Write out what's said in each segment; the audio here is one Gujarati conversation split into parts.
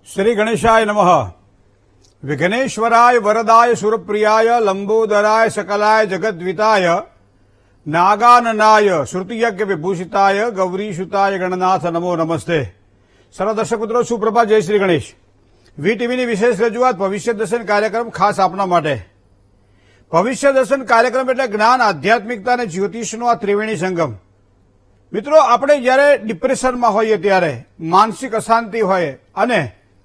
श्री गणेशाय नमः। विघ्नेश्वराय वरदाय सुरप्रियाय लंबोदराय सकलाय जगद्विताय नागाननाय श्रुतियज्ञ विभूषिताय गौरीसुताय गणनाथ नमो नमस्ते। सर्व दर्शक मित्रों सुप्रभात, जय श्री गणेश। વીટીવીની વિશેષ રજૂઆત ભવિષ્ય દર્શન કાર્યક્રમ ખાસ આપના માટે। ભવિષ્ય દર્શન કાર્યક્રમ એટલે જ્ઞાન, આધ્યાત્મિકતા અને જ્યોતિષનો આ ત્રિવેણી સંગમ। મિત્રો, આપણે જ્યારે ડિપ્રેશનમાં હોઈએ ત્યારે, માનસિક અશાંતિ હોય અને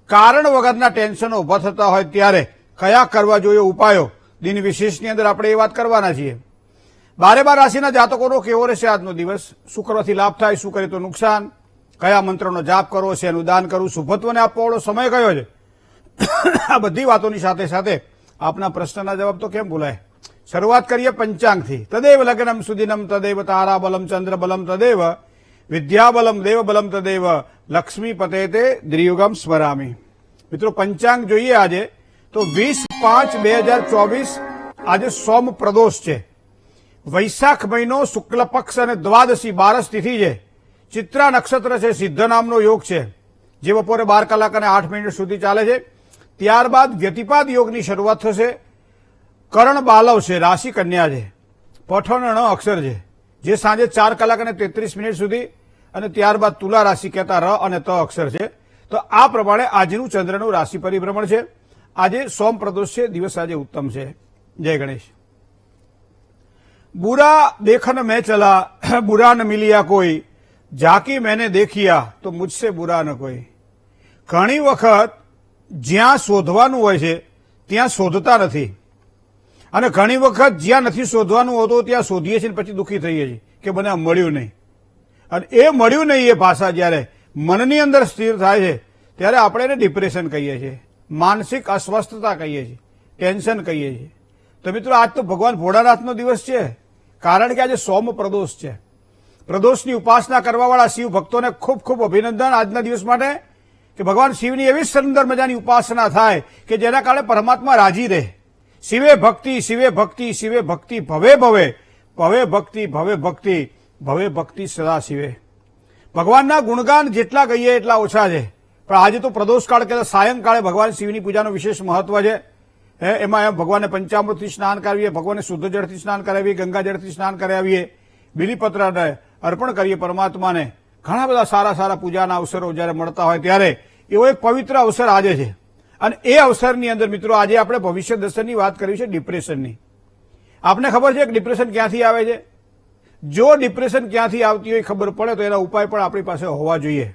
કારણ વગરના ટેન્શનો ઉભા થતા હોય ત્યારે કયા કરવા જોઈએ ઉપાયો, દિન વિશેષની અંદર આપણે એ વાત કરવાના છીએ। 12 રાશિના જાતકોનો કેવો રહેશે આજનો દિવસ, શું કરવાથી લાભ થાય, શું કરે તો નુકસાન, કયા મંત્રનો જાપ કરવો છે, એનું દાન કરવું, શુભત્વને આપવાવાળો સમય કયો છે, આ બધી વાતોની સાથે સાથે આપના પ્રશ્નના જવાબ તો કેમ ભૂલાય। શરૂઆત કરીએ પંચાંગથી। તદેવ લગ્નમ સુદિનમ તદેવ તારાબલમ ચંદ્રબલમ તદેવ વિદ્યાબલમ દેવબલમ તદેવ લક્ષ્મી પતેતે દ્રિયુગમ સ્મરામી। મિત્રો, પંચાંગ જોઈએ આજે તો 20/5/2024 આજે સોમ પ્રદોષ છે। વૈશાખ મહિનો શુક્લ પક્ષ અને દ્વાદશી 12 તિથિ છે। ચિત્રા નક્ષત્ર છે, સિદ્ધ નામનો યોગ છે જે બપોરે 12 કલાક અને 8 મિનિટ સુધી ચાલે છે। ત્યારબાદ વ્યતિપાદ યોગની શરૂઆત થશે। કરણ બાલવ છે, રાશિ કન્યા છે, પઠન અક્ષર છે જે સાંજે 4 કલાક અને 33 મિનિટ સુધી, અને ત્યારબાદ તુલા રાશિ કહેતા ર અને ત અક્ષર છે। તો આ પ્રમાણે આજનું ચંદ્રનું રાશિ પરિભ્રમણ છે। આજે સોમ પ્રદોષ છે, દિવસ આજે ઉત્તમ છે। જય ગણેશ। बुरा देखन में चला बुरा न मिलिया कोई, जाकी मैंने देखिया तो मुझसे बुरा न कोई। घणी वखत ज्यां शोधवानुं होय छे त्यां शोधता नथी, अने घणी वखत ज्यां नथी शोधवानुं होतो त्यां शोधीए छीए पछी दुखी थईए छीए के મને આ મળ્યું નહીં। અને એ મળ્યું નહીં એ ભાષા જ્યારે મનની અંદર સ્થિર થાય છે ત્યારે આપણે એને ડિપ્રેશન કહીએ છીએ, માનસિક અસ્વસ્થતા કહીએ છીએ, ટેન્શન કહીએ છીએ। તો મિત્રો, આજ તો ભગવાન ભોળાનાથનો દિવસ છે, કારણ કે આજે સોમ પ્રદોષ છે। પ્રદોષની ઉપાસના કરવાવાળા શિવ ભક્તોને ખૂબ ખૂબ અભિનંદન આજના દિવસ માટે કે ભગવાન શિવની એવી સુંદર મજાની ઉપાસના થાય કે જેના કારણે પરમાત્મા રાજી રહે। શિવે ભક્તિ શિવે ભક્તિ શિવે ભક્તિ ભવે ભવે ભવે ભક્તિ ભવે ભક્તિ ભવે ભક્તિ સદા શિવે। ભગવાનના ગુણગાન જેટલા કહીએ એટલા ઓછા છે, પણ આજે તો પ્રદોષકાળ કે સાયંકાળે ભગવાન શિવની પૂજાનું વિશેષ મહત્વ છે। એમાં ભગવાનને પંચામૃતથી સ્નાન કરાવીએ, ભગવાનને શુદ્ધ જળથી સ્નાન કરાવીએ, ગંગા જળથી સ્નાન કરાવીએ, બિલીપત્રને અર્પણ કરીએ પરમાત્માને। ઘણા બધા સારા સારા પૂજાના અવસરો જ્યારે મળતા હોય ત્યારે એવો એક પવિત્ર અવસર આજે છે। અને એ અવસરની અંદર મિત્રો આજે આપણે ભવિષ્ય દર્શનની વાત કરવી છે, ડિપ્રેશનની। આપને ખબર છે કે ડિપ્રેશન ક્યાંથી આવે છે? જો ડિપ્રેશન ક્યાંથી આવતી હોય ખબર પડે તો એના ઉપાય પણ આપણી પાસે હોવા જોઈએ।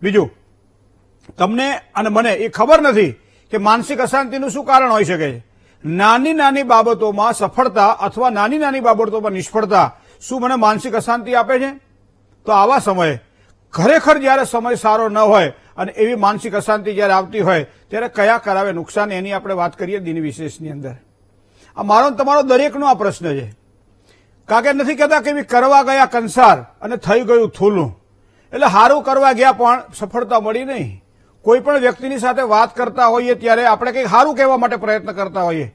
બીજું, તમને અને મને એ ખબર નથી કે માનસિક અશાંતિનું શું કારણ હોઈ શકે છે। નાની નાની બાબતોમાં સફળતા અથવા નાની નાની બાબતોમાં નિષ્ફળતા શું મને માનસિક અશાંતિ આપે છે? તો આવા સમયે ખરેખર જ્યારે સમય સારો ન હોય અને એવી માનસિક અશાંતિ જ્યારે આવતી હોય ત્યારે કયા કરાવે નુકસાન, એની આપણે વાત કરીએ દિન વિશેષની અંદર। આ મારો તમારો દરેકનો આ પ્રશ્ન છે, કારણ કે નથી કહેતા કે કરવા ગયા કંસાર અને થઈ ગયું થૂલું। એટલે સારું કરવા ગયા પણ સફળતા મળી નહીં। કોઈ પણ વ્યક્તિની સાથે વાત કરતા હોઈએ ત્યારે આપણે કંઈક સારું કહેવા માટે પ્રયત્ન કરતા હોઈએ,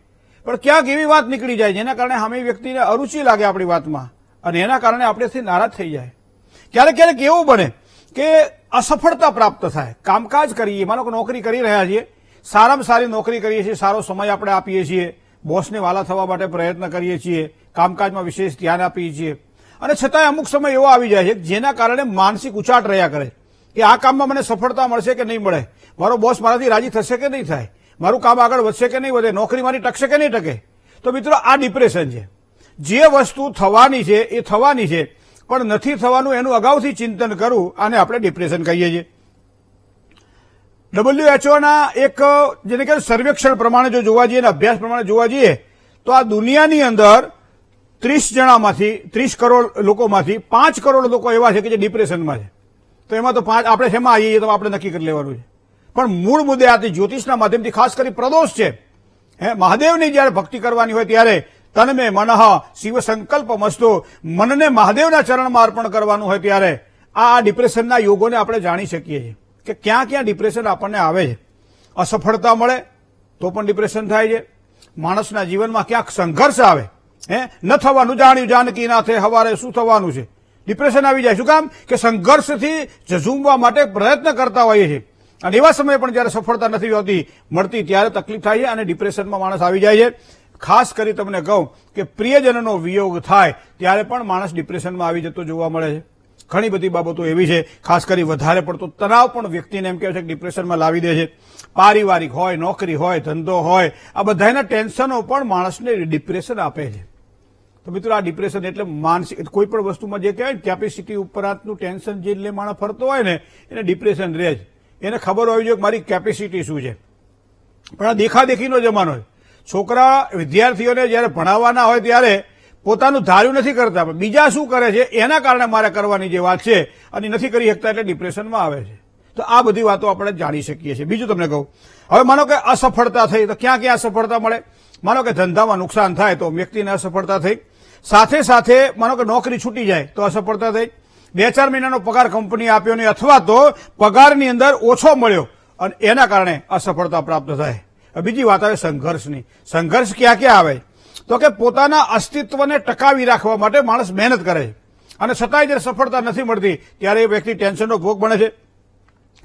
પણ ક્યાંક એવી વાત નીકળી જાય જેના કારણે સામે વ્યક્તિને અરુચિ લાગે આપણી વાતમાં અને એના કારણે આપણેથી નારાજ થઈ જાય। ક્યારેક ક્યારેક એવું બને કે અસફળતા પ્રાપ્ત થાય। કામકાજ કરીએ, માનો કે નોકરી કરી રહ્યા છીએ, સારામાં સારી નોકરી કરીએ છીએ, સારો સમય આપણે આપીએ છીએ, બોસને વાલા થવા માટે પ્રયત્ન કરીએ છીએ, કામકાજમાં વિશેષ ધ્યાન આપીએ છીએ, અને છતાંય અમુક સમય એવો આવી જાય છે જેના કારણે માનસિક ઉચાટ રહ્યા કરે કે આ કામમાં મને સફળતા મળશે કે નહીં મળે, મારો બોસ મારાથી રાજી થશે કે નહીં થાય, મારું કામ આગળ વધશે કે નહીં વધે, નોકરી મારી ટકશે કે નહીં ટકે। તો મિત્રો, આ ડિપ્રેશન છે। જે વસ્તુ થવાની છે એ થવાની છે, પણ નથી થવાનું એનું અગાઉથી ચિંતન કરવું આને આપણે ડિપ્રેશન કહીએ છીએ। WHO એક જેને કે સર્વેક્ષણ પ્રમાણે જો જોવા જઈએ અને અભ્યાસ પ્રમાણે જોવા જઈએ તો આ દુનિયાની અંદર 30 કરોડ લોકોમાંથી 5 કરોડ લોકો એવા છે કે જે ડિપ્રેશનમાં છે। તો એમાં તો 5 આપણે શેમાં આવીએ તો આપણે નક્કી કરી લેવાનું છે। પણ મૂળ મુદ્દે આ જ્યોતિષના માધ્યમથી ખાસ કરી પ્રદોષ છે, મહાદેવની જયારે ભક્તિ કરવાની હોય ત્યારે તન્મે મનઃ શિવ સંકલ્પ મસ્તો, મનને મહાદેવના ચરણમાં અર્પણ કરવાનું હોય ત્યારે આ ડિપ્રેશનના યોગોને આપણે જાણી શકીએ છીએ કે ક્યાં ક્યાં ડિપ્રેશન આપણને આવે છે। અસફળતા મળે તો પણ ડિપ્રેશન થાય છે, માણસના જીવનમાં ક્યાંક સંઘર્ષ આવે, ન થવાનું જાણ્યું જાનકી નાથે હવારે શું થવાનું છે, ડિપ્રેશન આવી જાય। શું કામ? કે સંઘર્ષથી ઝઝૂમવા માટે પ્રયત્ન કરતા હોઈએ છીએ અને એવા સમયે પણ જયારે સફળતા નથી હોતી મળતી ત્યારે તકલીફ થાય છે અને ડિપ્રેશનમાં માણસ આવી જાય છે. ખાસ કરી તમને કહું કે પ્રિયજનનો વિયોગ થાય ત્યારે પણ માણસ ડિપ્રેશનમાં આવી જતો જોવા મળે છે. ઘણી બધી બાબતો એવી છે, ખાસ કરી વધારે પડતો તણાવ પણ વ્યક્તિને એમ કહેવાય છે કે ડિપ્રેશનમાં લાવી દે છે. પારિવારિક હોય, નોકરી હોય, ધંધો હોય, આ બધાના ટેન્શનો પણ માણસને ડિપ્રેશન આપે છે. તો મિત્રો, આ ડિપ્રેશન એટલે માનસિક કોઈ પણ વસ્તુમાં જે કહેવાય કેપેસિટી ઉપરાંતનું ટેન્શન જે એટલે માણસ ફરતો હોય ને એને ડિપ્રેશન રહે જ. એને ખબર હોવી જોઈએ કે મારી કેપેસિટી શું છે. પણ આ દેખાદેખીનો જમાનો છે. છોકરા વિદ્યાર્થીઓને જયારે ભણાવવાના હોય ત્યારે પોતાનું ધાર્યું નથી કરતા, પણ બીજા શું કરે છે એના કારણે મારે કરવાની જે વાત છે અને નથી કરી શકતા એટલે ડિપ્રેશનમાં આવે છે. તો આ બધી વાતો આપણે જાણી શકીએ છીએ. બીજું તમને કહું, હવે માનો કે અસફળતા થઈ તો ક્યાં ક્યાં અસફળતા મળે? માનો કે ધંધામાં નુકસાન થાય તો વ્યક્તિને અસફળતા થઈ. સાથે સાથે માનો કે નોકરી છૂટી જાય તો અસફળતા થઈ. 2-4 મહિનાનો પગાર કંપની આપ્યો નહીં અથવા તો પગારની અંદર ઓછો મળ્યો અને એના કારણે અસફળતા પ્રાપ્ત થાય. બીજી વાત આવે સંઘર્ષની. સંઘર્ષ ક્યાં ક્યાં આવે? તો કે પોતાના અસ્તિત્વને ટકાવી રાખવા માટે માણસ મહેનત કરે છે અને છતાંય જ્યારે સફળતા નથી મળતી ત્યારે એ વ્યક્તિ ટેન્શનનો ભોગ બને છે.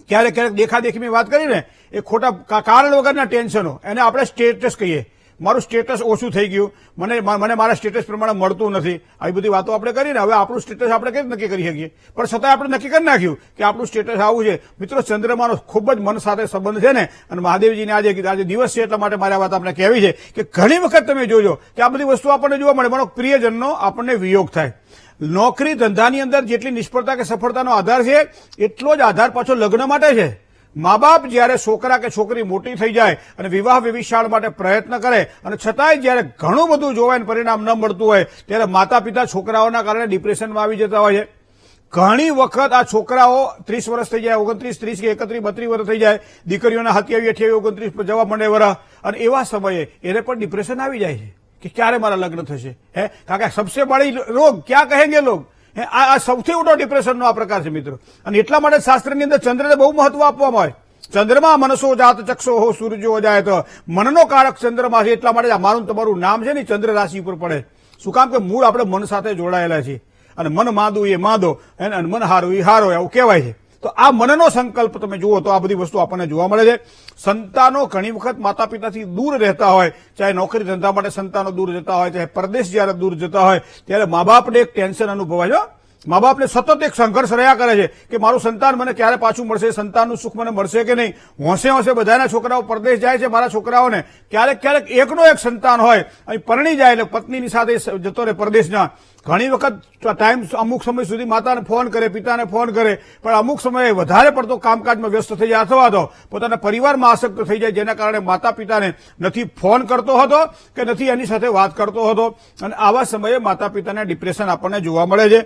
ક્યારેક ક્યારેક દેખાદેખીની વાત કરીને એ ખોટા કારણ વગરના ટેન્શનો, એને આપણે સ્ટેટસ કહીએ. મારું સ્ટેટસ ઓછું થઈ ગયું, મને મારા સ્ટેટસ પ્રમાણે મળતું નથી, આવી બધી વાતો આપણે કરીને હવે આપણું સ્ટેટસ આપણે કઈ નક્કી કરી શકીએ? પણ છતાં આપણે નક્કી કરી નાખ્યું કે આપણું સ્ટેટસ આવું છે. મિત્રો, ચંદ્રમાનો ખૂબ જ મન સાથે સંબંધ છે ને, અને મહાદેવજીને આજે દિવસ છે એટલા માટે મારી વાત આપણે કહેવી છે કે ઘણી વખત તમે જોજો કે આ બધી વસ્તુ આપણને જોવા મળે. માનો પ્રિયજનનો આપણને વિયોગ થાય. નોકરી ધંધાની અંદર જેટલી નિષ્ફળતા કે સફળતાનો આધાર છે એટલો જ આધાર પાછો લગ્ન માટે છે. મા બાપ જયારે છોકરા કે છોકરી મોટી થઈ જાય અને વિવાહ વિવિશાળ માટે પ્રયત્ન કરે અને છતાંય જયારે ઘણું બધું જોવાય પરિણામ ન મળતું હોય ત્યારે માતા પિતા છોકરાઓના કારણે ડિપ્રેશનમાં આવી જતા હોય છે. ઘણી વખત આ છોકરાઓ 30 વર્ષ થઈ જાય, 29, 30 કે 31, 32 વર્ષ થઈ જાય, દીકરીઓના 27, 28, 29 જવા માંડે વર્ષ, અને એવા સમયે એને પણ ડિપ્રેશન આવી જાય છે કે ક્યારે મારા લગ્ન થશે. કારણ કે સબસે બડી રોગ ક્યાં કહેંગે લોગ, આ સૌથી મોટો ડિપ્રેશનનો આ પ્રકાર છે મિત્રો. અને એટલા માટે શાસ્ત્રની અંદર ચંદ્રને બહુ મહત્વ આપવામાં આવે. ચંદ્રમા મનસો જાત ચક્ષો હો સૂરજો જાય, તો મનનો કારક ચંદ્રમા છે. એટલા માટે મારું તમારું નામ છે ને ચંદ્ર રાશિ ઉપર પડે. શું કામ? કે મૂળ આપણે મન સાથે જોડાયેલા છીએ અને મન માદું એ માદો અને મન હારો એ હારો એવું કહેવાય છે. તો આ મનનો સંકલ્પ તમે જુઓ તો આ બધી વસ્તુ આપણને જોવા મળે છે. સંતાનો ઘણી વખત માતા પિતાથી દૂર રહેતા હોય, ચાહે નોકરી ધંધા માટે સંતાનો દૂર જતા હોય, ચાહે પરદેશ જયારે દૂર જતા હોય ત્યારે મા બાપને એક ટેન્શન અનુભવાય છે. મા બાપને સતત એક સંઘર્ષ રહ્યા કરે છે કે મારું સંતાન મને ક્યારે પાછું મળશે, સંતાનનું સુખ મને મળશે કે નહીં. હોંશે હોંશે બધાના છોકરાઓ પરદેશ જાય છે, મારા છોકરાઓને ક્યારેક ક્યારેક એકનો એક સંતાન હોય અહીં પરણી જાય એટલે પત્નીની સાથે જતો રહે પરદેશના. ઘણી વખત ટાઈમ અમુક સમય સુધી માતાને ફોન કરે, પિતાને ફોન કરે, પણ અમુક સમયે વધારે પડતો કામકાજમાં વ્યસ્ત થઈ જાય અથવા તો પોતાના પરિવારમાં આસક્ત થઈ જાય, જેના કારણે માતા પિતાને નથી ફોન કરતો હતો કે નથી એની સાથે વાત કરતો હતો. અને આવા સમયે માતા પિતાને ડિપ્રેશન આપણને જોવા મળે છે.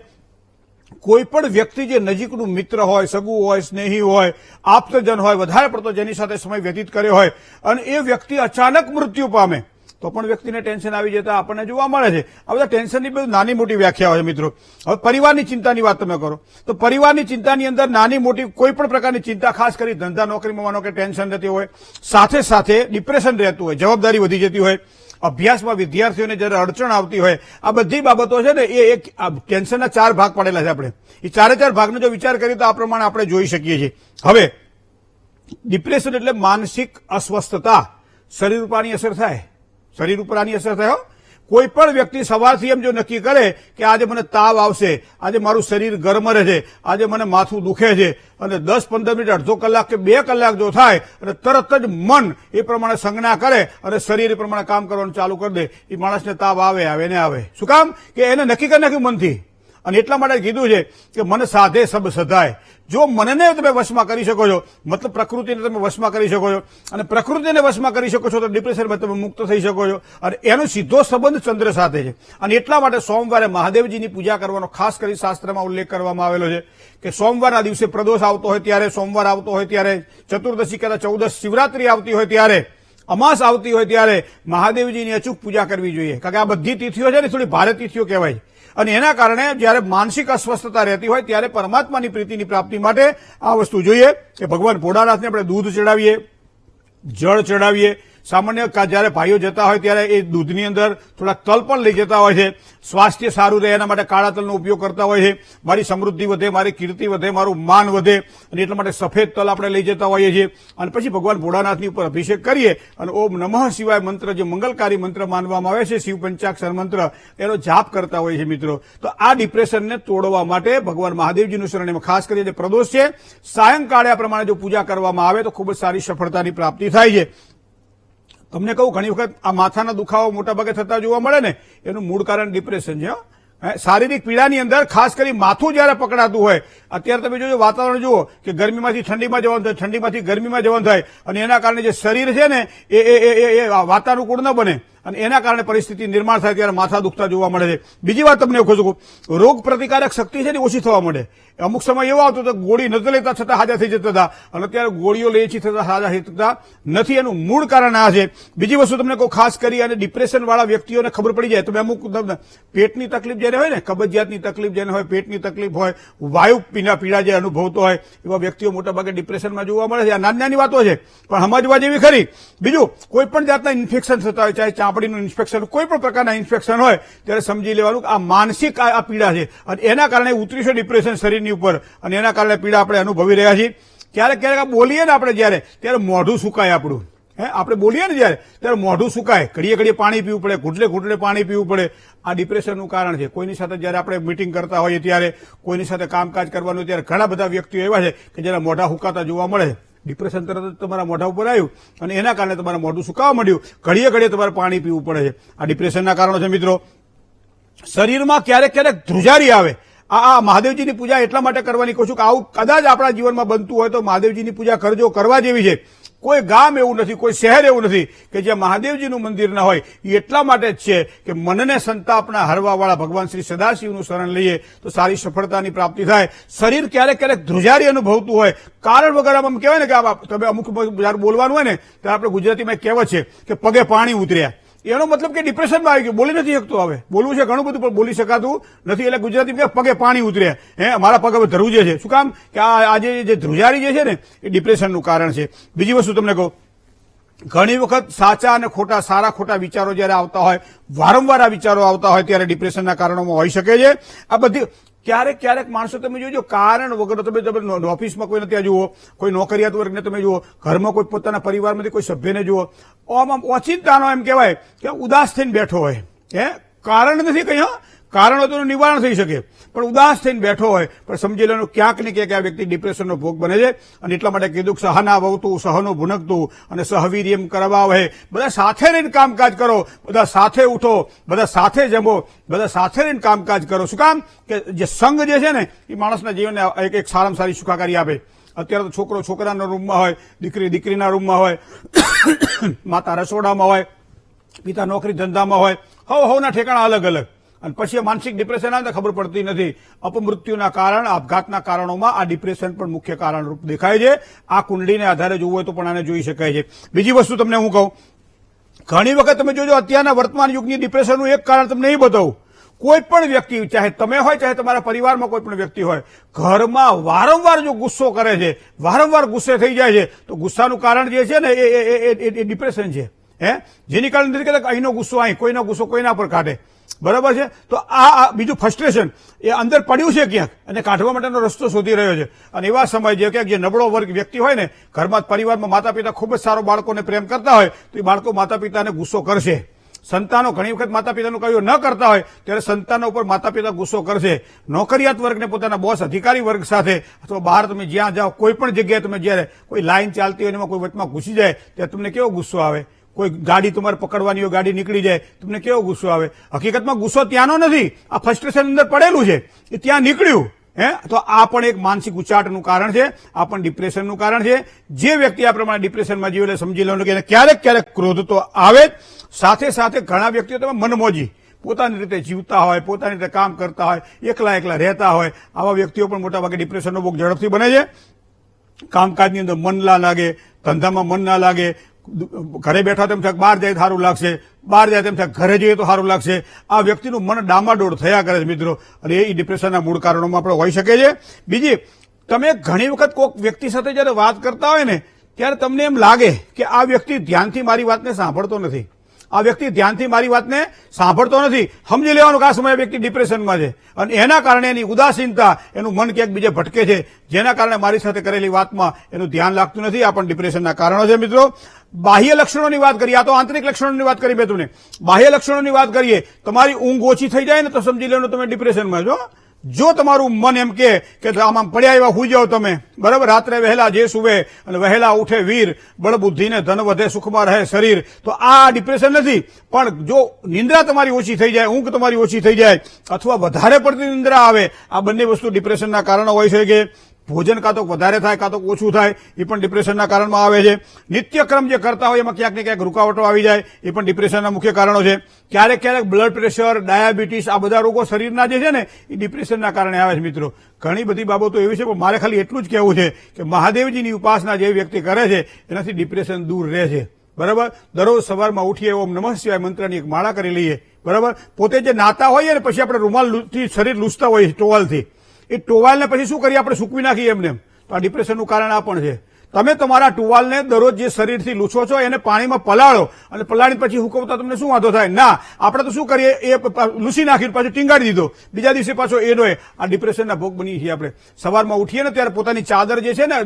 કોઈ પણ વ્યક્તિ જે નજીકનું મિત્ર હોય, સગું હોય, સ્નેહી હોય, આપ્તજન હોય, વધારે પડતો જેની સાથે સમય વ્યતીત કર્યો હોય અને એ વ્યક્તિ અચાનક મૃત્યુ પામે તો પણ વ્યક્તિને ટેન્શન આવી જતા આપણને જોવા મળે છે. આ બધા ટેન્શનની બધી નાની મોટી વ્યાખ્યા હોય મિત્રો. હવે પરિવારની ચિંતાની વાત તમે કરો તો પરિવારની ચિંતાની અંદર નાની મોટી કોઈ પણ પ્રકારની ચિંતા, ખાસ કરી ધંધા નોકરીમાં માનો કે ટેન્શન રહેતી હોય, સાથે સાથે ડિપ્રેશન રહેતું હોય, જવાબદારી વધી જતી હોય, અભ્યાસમાં વિદ્યાર્થીઓને જયારે અડચણ આવતી હોય, આ બધી બાબતો છે ને એ એક ટેન્શનના 4 ભાગ પાડેલા છે. આપણે એ 4 ભાગનો જો વિચાર કરીએ તો આ પ્રમાણે આપણે જોઈ શકીએ છીએ. હવે ડિપ્રેશન એટલે માનસિક અસ્વસ્થતા, શરીર ઉપરની અસર થાય. શરીર ઉપર આની અસર થાય. કોઈ પણ વ્યક્તિ સવારથી એમ જો નક્કી કરે કે આજે મને તાવ આવશે, આજે મારું શરીર ગરમ રહે છે, આજે મને માથું દુખે છે, અને 10-15 મિનિટ, અડધો કલાક કે 2 કલાક જો થાય અને તરત જ મન એ પ્રમાણે સંજ્ઞા કરે અને શરીર એ પ્રમાણે કામ કરવાનું ચાલુ કરી દે, એ માણસને તાવ આવે ને આવે. શું કામ? કે એને નક્કી કરી નાખ્યું મનથી. અને એટલા માટે કીધું છે કે મન સાધે સબ સધાય. જો મનને તમે વશમાં કરી શકો છો, મતલબ પ્રકૃતિને તમે વશમાં કરી શકો છો, અને પ્રકૃતિને વશમાં કરી શકો છો તો ડિપ્રેશનમાં તમે મુક્ત થઈ શકો છો. અને એનો સીધો સંબંધ ચંદ્ર સાથે છે. અને એટલા માટે સોમવારે મહાદેવજીની પૂજા કરવાનો ખાસ કરી શાસ્ત્રમાં ઉલ્લેખ કરવામાં આવેલો છે કે સોમવારના દિવસે પ્રદોષ આવતો હોય ત્યારે, સોમવાર આવતો હોય ત્યારે, ચતુર્દશી કે 14 શિવરાત્રી આવતી હોય ત્યારે, અમાસ આવતી હોય ત્યારે મહાદેવજીની અચૂક પૂજા કરવી જોઈએ. કારણ કે આ બધી તિથિઓ છે ને થોડી ભારે તિથિઓ કહેવાય છે. અને એના કારણે જયારે માનસિક અસ્વસ્થતા રહેતી હોય ત્યારે પરમાત્માની પ્રીતિની પ્રાપ્તિ માટે આ વસ્તુ જોઈએ કે ભગવાન ભોળાનાથને આપણે દૂધ ચડાવીએ, જળ ચડાવીએ, સામાન્ય જયારે ભાઈઓ જતા હોય ત્યારે એ દૂધની અંદર થોડાક તલ પણ લઈ જતા હોય છે. સ્વાસ્થ્ય સારું રહે એના માટે કાળા તલનો ઉપયોગ કરતા હોય છે. મારી સમૃદ્ધિ વધે, મારી કીર્તિ વધે, મારું માન વધે અને એટલા માટે સફેદ તલ આપણે લઈ જતા હોઈએ છીએ. અને પછી ભગવાન ભોળાનાથની ઉપર અભિષેક કરીએ અને ઓમ નમઃ શિવાય મંત્ર, જે મંગલકારી મંત્ર માનવામાં આવે છે, શિવ પંચાક્ષર મંત્ર, એનો જાપ કરતા હોય છે મિત્રો. તો આ ડિપ્રેશનને તોડવા માટે ભગવાન મહાદેવજીનું શરણ, એમાં ખાસ કરીને પ્રદોષ છે, સાયંકાળે આ પ્રમાણે જો પૂજા કરવામાં આવે તો ખૂબ જ સારી સફળતાની પ્રાપ્તિ થાય છે. તમને કહું, ઘણી વખત આ માથાના દુખાવા મોટાભાગે થતા જોવા મળે ને, એનું મૂળ કારણ ડિપ્રેશન છે. શારીરિક પીડાની અંદર ખાસ કરી માથું જયારે પકડાતું હોય, અત્યારે તમે જોજો વાતાવરણ જુઓ કે ગરમીમાંથી ઠંડીમાં જવાનું થાય, ઠંડીમાંથી ગરમીમાં જવાનું થાય અને એના કારણે જે શરીર છે ને એ વાતાનુકૂળ ન બને અને એના કારણે પરિસ્થિતિ નિર્માણ થાય ત્યારે માથા દુખતા જોવા મળે છે. બીજી વાત તમને એવું કહું, રોગ પ્રતિકારક શક્તિ છે ને ઓછી થવા મળે. અમુક સમય એવો આવતો તો ગોળી નથી લેતા છતાં હાજા થઈ જતા હતા અને અત્યારે ગોળીઓ લે છે છતાં હાજા થઈ જતા નથી. એનું મૂળ કારણ આ છે. બીજી વસ્તુ તમને કહું, ખાસ કરી અને ડિપ્રેશન વાળા વ્યક્તિઓને ખબર પડી જાય તો અમુક પેટની તકલીફ જેને હોય ને, કબજિયાતની તકલીફ જેને હોય, પેટની તકલીફ હોય, વાયુ પીડા જે અનુભવતો હોય, એવા વ્યક્તિઓ મોટાભાગે ડિપ્રેશનમાં જોવા મળે છે. આ નાની નાની વાતો છે પણ સમજવા જેવી ખરી. બીજું, કોઈ પણ જાતના ઇન્ફેક્શન થતા હોય, ચાહે ચામડીનું ઇન્ફેક્શન, કોઈ પણ પ્રકારના ઇન્ફેક્શન હોય ત્યારે સમજી લેવાનું કે આ માનસિક આ પીડા છે અને એના કારણે ઉતરી છે ડિપ્રેશન શરીરની ઉપર અને એના કારણે પીડા આપણે અનુભવી રહ્યા છીએ. ક્યારેક ક્યારેક બોલીએ ને આપણે જયારે, ત્યારે મોઢું સુકાય આપણું. આપણે બોલીએ ને જયારે ત્યારે મોઢું સુકાય, ઘડીએ ઘડીએ પાણી પીવું પડે, ઘૂંટડે ઘૂંટડે પાણી પીવું પડે. આ ડિપ્રેશનનું કારણ છે. કોઈની સાથે જયારે આપણે મીટિંગ કરતા હોઈએ ત્યારે, કોઈની સાથે કામકાજ કરવાનું ત્યારે ઘણા બધા વ્યક્તિઓ એવા છે કે જેના મોઢા સુકાતા જોવા મળે. ડિપ્રેશન તરત જ તમારા મોઢા ઉપર આવ્યું અને એના કારણે તમારા મોઢું સુકાવા માંડ્યું, ઘડીએ ઘડીએ તમારે પાણી પીવું પડે છે. આ ડિપ્રેશનના કારણો છે મિત્રો. શરીરમાં ક્યારેક ક્યારેક ધ્રુજારી આવે. આ મહાદેવજીની પૂજા એટલા માટે કરવાની કહું છું કે આવું કદાચ આપણા જીવનમાં બનતું હોય તો મહાદેવજીની પૂજા કરજો, કરવા જેવી છે. કોઈ ગામ એવું નથી, કોઈ શહેર એવું નથી કે જ્યાં મહાદેવજીનું મંદિર ના હોય. એટલા માટે જ છે કે મનને સંતાપના હરવાવાળા ભગવાન શ્રી સદાશિવનું શરણ લઈએ તો સારી સફળતાની પ્રાપ્તિ થાય. શરીર ક્યારેક ક્યારેક ધ્રુજારી અનુભવતું હોય, કારણ વગર આમ કહેવાય ને કે તમે અમુક જયારે બોલવાનું હોય ને ત્યારે આપણે ગુજરાતીમાં એક કહેવત છે કે પગે પાણી ઉતર્યા. એનો મતલબ કે ડિપ્રેશનમાં આવી ગયું, બોલી નથી શકતો. હવે બોલવું છે ઘણું બધું પણ બોલી શકાતું નથી, એટલે ગુજરાતીમાં પગે પાણી ઉતર્યા. મારા પગ હવે ધ્રુજે છે. શું કામ? કે આજે જે ધ્રુજારી જે છે ને એ ડિપ્રેશનનું કારણ છે. બીજી વસ્તુ તમને કહું, ઘણી વખત સાચા અને ખોટા, સારા ખોટા વિચારો જયારે આવતા હોય, વારંવાર આ વિચારો આવતા હોય ત્યારે ડિપ્રેશનના કારણોમાં હોઈ શકે છે. આ બધી ક્યારેક ક્યારેક માણસો તમે જોજો કારણ વગર, તમે ઓફિસમાં કોઈને ત્યાં જુઓ, કોઈ નોકરિયાત વર્ગને તમે જુઓ, ઘરમાં કોઈ પોતાના પરિવારમાંથી કોઈ સભ્યને જુઓ, આમ ઓચિંતાનો એમ કહેવાય કે ઉદાસ થઈને બેઠો હોય. કારણ નથી કઈ, કારણ હોય તો નિવારણ થઈ શકે પણ ઉદાસ થઈને બેઠો હોય, પણ સમજી લેવાનું ક્યાંક ને ક્યાંક આ વ્યક્તિ ડિપ્રેશનનો ભોગ બને છે. અને એટલા માટે કીધું કે સહના ભવતું, સહનો ભુનકતું અને સહવીર્યમ કરવાવહે. બધા સાથે રહીને કામકાજ કરો, બધા સાથે ઉઠો, બધા સાથે જમો, બધા સાથે રહીને કામકાજ કરો. શું કામ? કે જે સંઘ જે છે ને એ માણસના જીવનને એક સારામાં સારી સુખાકારી આપે. અત્યારે તો છોકરો છોકરાના રૂમમાં હોય, દીકરી દીકરીના રૂમમાં હોય, માતા રસોડામાં હોય, પિતા નોકરી ધંધામાં હોય, હવના ઠેકાણા અલગ અલગ. અને પછી માનસિક ડિપ્રેશન આવે ખબર પડતી નથી. અપમૃત્યુના કારણ, આપઘાતના કારણોમાં આ ડિપ્રેશન પણ મુખ્ય કારણરૂપ દેખાય છે. આ કુંડળીને આધારે જોવું હોય તો પણ આને જોઈ શકાય છે. બીજી વસ્તુ તમને હું કહું, ઘણી વખત તમે જોજો અત્યારના વર્તમાન યુગની ડિપ્રેશનનું એક કારણ તમને નહીં બતાવું. કોઈ પણ વ્યક્તિ, ચાહે તમે હોય ચાહે તમારા પરિવારમાં કોઈ પણ વ્યક્તિ હોય, ઘરમાં વારંવાર જો ગુસ્સો કરે છે, વારંવાર ગુસ્સે થઈ જાય છે, તો ગુસ્સાનું કારણ જે છે ને એ ડિપ્રેશન છે. જેની કારણે નથી કહેતા અહીંનો ગુસ્સો અહીં, કોઈનો ગુસ્સો કોઈના પર કાઢે. બરાબર છે? તો આ બીજું ફ્રસ્ટ્રેશન એ અંદર પડ્યું છે ક્યાંક અને કાઢવા માટેનો રસ્તો શોધી રહ્યો છે. અને એવા સમય જે ક્યાંક જે નબળો વર્ગ વ્યક્તિ હોય ને, ઘરમાં પરિવારમાં માતા પિતા ખૂબ જ સારો બાળકોને પ્રેમ કરતા હોય તો એ બાળકો માતા પિતાને ગુસ્સો કરશે. સંતાનો ઘણી વખત માતા પિતાનું કહ્યું ન કરતા હોય ત્યારે સંતાનો ઉપર માતા પિતા ગુસ્સો કરશે. નોકરિયાત વર્ગને પોતાના બોસ, અધિકારી વર્ગ સાથે અથવા બહાર તમે જ્યાં જાઓ, કોઈ પણ જગ્યાએ તમે જયારે કોઈ લાઈન ચાલતી હોય એમાં કોઈ વચમાં ઘૂસી જાય ત્યારે તમને કેવો ગુસ્સો આવે. કોઈ ગાડી તમારે પકડવાની હોય, ગાડી નીકળી જાય, તમને કેવો ગુસ્સો આવે. હકીકતમાં ગુસ્સો ત્યાંનો નથી, આ ફ્રસ્ટ્રેશન અંદર પડેલું છે, એ ત્યાં નીકળ્યું. તો આ પણ એક માનસિક ઉચાટનું કારણ છે, આ પણ ડિપ્રેશનનું કારણ છે. જે વ્યક્તિ આ પ્રમાણે ડિપ્રેશનમાં જીવે સમજી લેવાનું કે ક્યારેક ક્યારેક ક્રોધ તો આવે જ, સાથે સાથે ઘણા વ્યક્તિઓ તમે મનમોજી પોતાની રીતે જીવતા હોય, પોતાની રીતે કામ કરતા હોય, એકલા એકલા રહેતા હોય, આવા વ્યક્તિઓ પણ મોટાભાગે ડિપ્રેશનનો ભોગ ઝડપથી બને છે. કામકાજની અંદર મન ના લાગે, ધંધામાં મન ના લાગે, ઘરે બેઠા તેમ થાય બહાર જાય તો સારું લાગશે, બહાર જાય તેમ થાય ઘરે જઈએ તો સારું લાગશે. આ વ્યક્તિનું મન ડામાડોળ થયા કરે છે મિત્રો, અને એ ડિપ્રેશનના મૂળ કારણોમાં આપણે હોઈ શકે છે. બીજી, તમે ઘણી વખત કોઈક વ્યક્તિ સાથે જયારે વાત કરતા હોય ને ત્યારે તમને એમ લાગે કે આ વ્યક્તિ ધ્યાનથી મારી વાતને સાંભળતો નથી, આ વ્યક્તિ ધ્યાનથી મારી વાતને સાંભળતો નથી, સમજી લેવાનું કે આ સમયે વ્યક્તિ ડિપ્રેશનમાં છે અને એના કારણે એની ઉદાસીનતા, એનું મન ક્યાંક બીજે ભટકે છે, જેના કારણે મારી સાથે કરેલી વાતમાં એનું ધ્યાન લાગતું નથી. આ પણ ડિપ્રેશનના કારણો છે મિત્રો. બાહ્ય લક્ષણોની વાત કરીએ, આ તો આંતરિક લક્ષણોની વાત કરી મેં તમને. બાહ્ય લક્ષણોની વાત કરીએ, તમારી ઊંઘ ઓછી થઈ જાય ને તો સમજી લેવાનું તમે ડિપ્રેશનમાં છો. જો તમારું મન એમ કે આમાં પડ્યા એવા હુઈ જાઓ તમે, બરાબર, રાત્રે વહેલા જે સુવે અને વહેલા ઉઠે વીર, બળબુદ્ધિને ધન વધે સુખમાં રહે શરીર, તો આ ડિપ્રેશન નથી. પણ જો નિંદ્રા તમારી ઓછી થઈ જાય, ઊંઘ તમારી ઓછી થઈ જાય અથવા વધારે પડતી નિંદ્રા આવે, આ બંને વસ્તુ ડિપ્રેશનના કારણો હોય છે. કે ભોજન કાં તો વધારે થાય કાં તો ઓછું થાય, એ પણ ડિપ્રેશનના કારણમાં આવે છે. નિત્યક્રમ જે કરતા હોય એમાં ક્યાંક ને ક્યાંક રૂકાવટો આવી જાય, એ પણ ડિપ્રેશનના મુખ્ય કારણો છે. ક્યારેક ક્યારેક બ્લડ પ્રેશર, ડાયાબિટીસ, આ બધા રોગો શરીરના જે છે ને એ ડિપ્રેશનના કારણે આવે છે મિત્રો. ઘણી બધી બાબતો એવી છે, પણ મારે ખાલી એટલું જ કહેવું છે કે મહાદેવજીની ઉપાસના જે વ્યક્તિ કરે છે એનાથી ડિપ્રેશન દૂર રહે છે. બરાબર, દરરોજ સવારમાં ઉઠીએ ઓમ નમઃ શિવાય મંત્રની એક માળા કરી લઈએ. બરાબર, પોતે જે નાતા હોઈએ ને પછી આપણે રૂમાલથી શરીર લૂછતા હોઈએ ટોવાલથી, એ ટોવાલને પછી શું કરીએ આપણે સૂકવી નાખીએ એમને. તો આ ડિપ્રેશનનું કારણ આ પણ છે. તમે તમારા ટુવાલને દરરોજ જે શરીરથી લૂછો છો એને પાણીમાં પલાળો અને પલાળી પછી હુકવતા તમને શું વાંધો થાય? ના, આપણે તો શું કરીએ, એ લૂસી નાખીને પાછું ટીંગાડી દીધો, બીજા દિવસે પાછો એનો આ ડિપ્રેશનના ભોગ બની છીએ આપણે. સવારમાં ઉઠીએ ને ત્યારે પોતાની ચાદર જે છે ને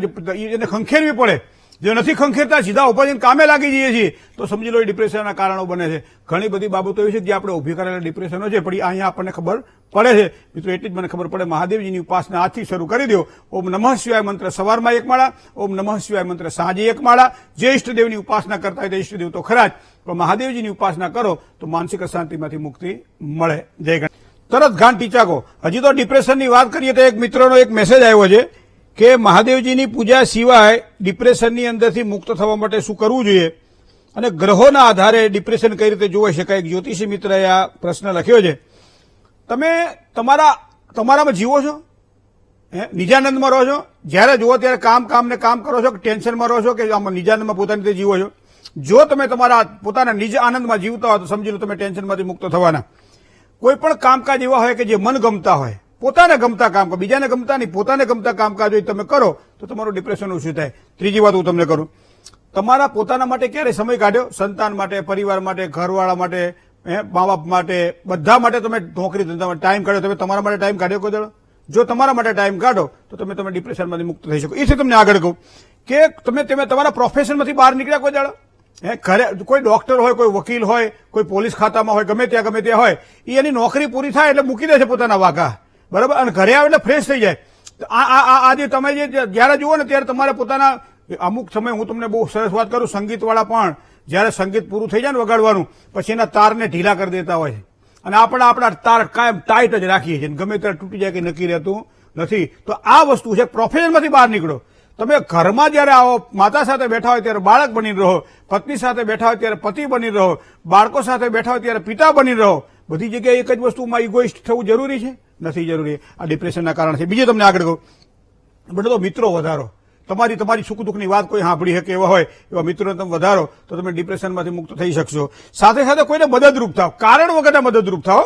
એને ખંખેરવી પડે. જો નથી ખંખેરતા સીધા ઉપર જઈને કામે લાગી જઈએ છીએ તો સમજી લો એ ડિપ્રેશનના કારણો બને છે. ઘણી બધી બાબતો એવી છે જે આપણે ઉભી કરેલા ડિપ્રેશનો છે, પણ અહીંયા આપણને ખબર પડે છે. મિત્રો એટલી જ મને ખબર પડે, મહાદેવજીની ઉપાસના આજથી શરૂ કરી દો. ઓમ નમઃ શિવાય મંત્ર સવારમાં એક માળા, ઓમ નમઃ શિવાય મંત્ર સાંજે એક માળા. જે ઇષ્ટદેવની ઉપાસના કરતા હોય તો ઇષ્ટદેવ તો ખરા જ, પણ મહાદેવજીની ઉપાસના કરો તો માનસિક અશાંતિમાંથી મુક્તિ મળે. જય ગણેશ. તરત ગાંઠ ટીચાકો. હજી તો ડિપ્રેશનની વાત કરીએ તો એક મિત્રનો એક મેસેજ આવ્યો છે કે મહાદેવજીની પૂજા સિવાય ડિપ્રેશનની અંદરથી મુક્ત થવા માટે શું કરવું જોઈએ અને ગ્રહોના આધારે ડિપ્રેશન કઈ રીતે જોઈ શકાય. એક જ્યોતિષી મિત્રએ આ પ્રશ્ન લખ્યો છે. તમે તમારામાં જીવો છો, નિજાનંદમાં રહો છો, જ્યારે જુઓ ત્યારે કામ કરો છો કે ટેન્શનમાં રહો છો કે આમાં નિજાનંદમાં પોતાની રીતે જીવો છો? જો તમે તમારા પોતાના નિજ આનંદમાં જીવતા હોય તો સમજી લો તમે ટેન્શનમાંથી મુક્ત થવાના. કોઈ પણ કામકાજ એવા હોય કે જે મન ગમતા હોય, પોતાને ગમતા કામ, બીજાને ગમતા નહીં, પોતાને ગમતા કામકાજ હોય તમે કરો તો તમારું ડિપ્રેશન ઓછું થાય. ત્રીજી વાત હું તમને કરું, તમારા પોતાના માટે ક્યારે સમય કાઢ્યો? સંતાન માટે, પરિવાર માટે, ઘરવાળા માટે, મા બાપ માટે, બધા માટે તમે નોકરી ધંધામાં ટાઈમ કાઢ્યો? તમે તમારા માટે ટાઈમ કાઢ્યો કોઈ દાડો? જો તમારા માટે ટાઈમ કાઢો તો તમે ડિપ્રેશનમાંથી મુક્ત થઈ શકો. એથી તમને આગળ કહું કે તમે તમારા પ્રોફેશનમાંથી બહાર નીકળ્યા કોઈ દાડો? ઘરે કોઈ ડોક્ટર હોય, કોઈ વકીલ હોય, કોઈ પોલીસ ખાતામાં હોય, ગમે ત્યાં હોય, એની નોકરી પૂરી થાય એટલે મૂકી દે છે પોતાના વાઘા, બરાબર, અને ઘરે આવે એટલે ફ્રેશ થઈ જાય. આજે તમે જયારે જુઓ ને ત્યારે તમારે પોતાના અમુક સમય, હું તમને બહુ સરસ વાત કરું, સંગીતવાળા પણ જયારે સંગીત પૂરું થઈ જાય ને વગાડવાનું પછી એના તારને ઢીલા કરી દેતા હોય છે અને આપણે આપણા તાર કાયમ ટાઈટ જ રાખીએ છીએ, ગમે ત્યારે તૂટી જાય કે નક્કી રહેતું નથી. તો આ વસ્તુ છે, પ્રોફેશનમાંથી બહાર નીકળો. તમે ઘરમાં જયારે આવો, માતા સાથે બેઠા હોય ત્યારે બાળક બની રહો, પત્ની સાથે બેઠા હોય ત્યારે પતિ બની રહો, બાળકો સાથે બેઠા હોય ત્યારે પિતા બની રહો. બધી જગ્યાએ એક જ વસ્તુમાં ઇગોઇસ્ટ થવું જરૂરી છે? નથી જરૂરી. આ ડિપ્રેશનના કારણે છે. બીજું તમને આગળ કહું, બધો મિત્રો વધારો. તમારી સુખ દુઃખની વાત કોઈ સાંભળી શકે એવા હોય એવા મિત્રોને તમે વધારો તો તમે ડિપ્રેશનમાંથી મુક્ત થઈ શકશો. સાથે સાથે કોઈને મદદરૂપ થાવ, કારણ વગરના મદદરૂપ થાવ.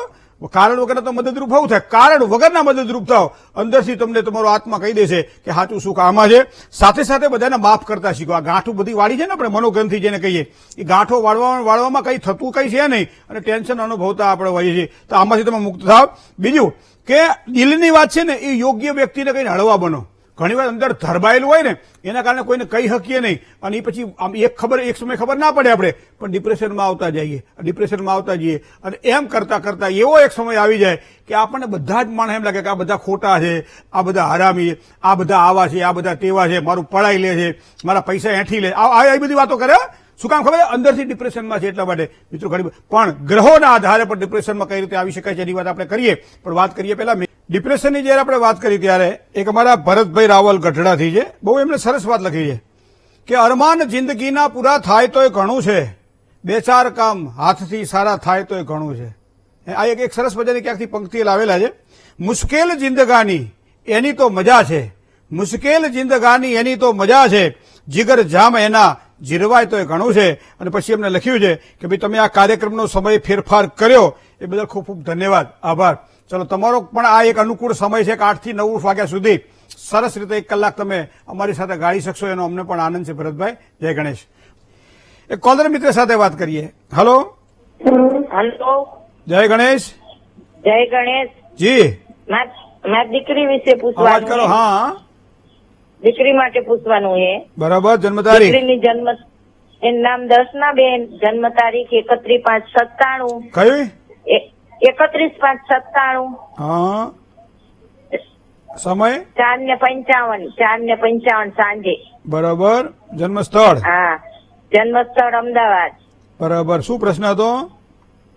કારણ વગરના તો મદદરૂપ હોવું થાય, કારણ વગરના મદદરૂપ થાવ. અંદરથી તમને તમારો આત્મા કહી દેશે કે સાચું સુખ આમાં છે. સાથે સાથે બધાને માફ કરતા શીખો. આ ગાંઠો બધી વાળી છે ને આપણે મનોગ્રંથિ જેને કહીએ, એ ગાંઠો વાળવામાં કઈ થતું કઈ છે નહીં અને ટેન્શન અનુભવતા આપણે હોઈએ છીએ. તો આમાંથી તમે મુક્ત થાવ. બીજું કે દિલની વાત છે ને એ યોગ્ય વ્યક્તિને કહીને હળવા બનો. ઘણીવાર અંદર ધરબાયેલું હોય ને એના કારણે કોઈને કહી શકીએ નહીં અને એ પછી એક સમય ખબર ના પડે આપણે પણ ડિપ્રેશનમાં આવતા જઈએ અને એમ કરતા કરતા એવો એક સમય આવી જાય કે આપણને બધા જ માણસ એમ લાગે કે આ બધા ખોટા છે, આ બધા હરામી, આ બધા આવા છે, આ બધા તેવા છે, મારું પડાઈ લે છે, મારા પૈસા એઠી લે, આ બધી વાતો કરે. શું કામ ખબર? અંદરથી ડિપ્રેશનમાં છે એટલા માટે. મિત્રો ઘણી પણ ગ્રહોના આધારે પણ ડિપ્રેશનમાં કઈ રીતે આવી શકાય છે એની વાત આપણે કરીએ. પણ વાત કરીએ પહેલા ડિપ્રેશનની જયારે આપણે વાત કરી ત્યારે એક અમારા ભરતભાઈ રાવલ ગઢડાથી છે, બહુ એમને સરસ વાત લખી છે કે અરમાન જિંદગીના પૂરા થાય તોય ઘણું છે, બે ચાર કામ હાથથી સારા થાય તોય ઘણું છે. આ એક સરસ મજાની ક્યાંકથી પંક્તિ લાવેલા છે. મુશ્કેલ જિંદગાની એની તો મજા છે, મુશ્કેલ જિંદગાની એની તો મજા છે, જીગર જામ એના જીરવાય તોય ઘણું છે. અને પછી એમને લખ્યું છે કે ભાઈ તમે આ કાર્યક્રમનો સમય ફેરફાર કર્યો એ બદલ ખૂબ ખૂબ ધન્યવાદ, આભાર. ચલો તમારો પણ આ એક અનુકૂળ સમય છે કે 8 થી 9 વાગ્યા સુધી સરસ રીતે 1 કલાક તમે અમારી સાથે ગાળી શકશો એનો અમને પણ આનંદ છે ભરતભાઈ. જય ગણેશ. એક કોલર મિત્ર સાથે વાત કરીએ. હલો. હલો. જય ગણેશ. જય ગણેશ. જી. મારી દીકરી વિશે અવાજ પૂછવાનું કરો. છે. હા દીકરી માટે પૂછવાનું છે. બરાબર. જન્મ તારીખ? દીકરીની જન્મ, એનું નામ દર્શનાબેન, જન્મ તારીખ 31/5/97. કઈ? 31/5/97. હા. સમય? 4:55 સાંજે. બરાબર. જન્મ સ્થળ? હા, જન્મ સ્થળ અમદાવાદ. બરાબર. શું પ્રશ્ન હતો?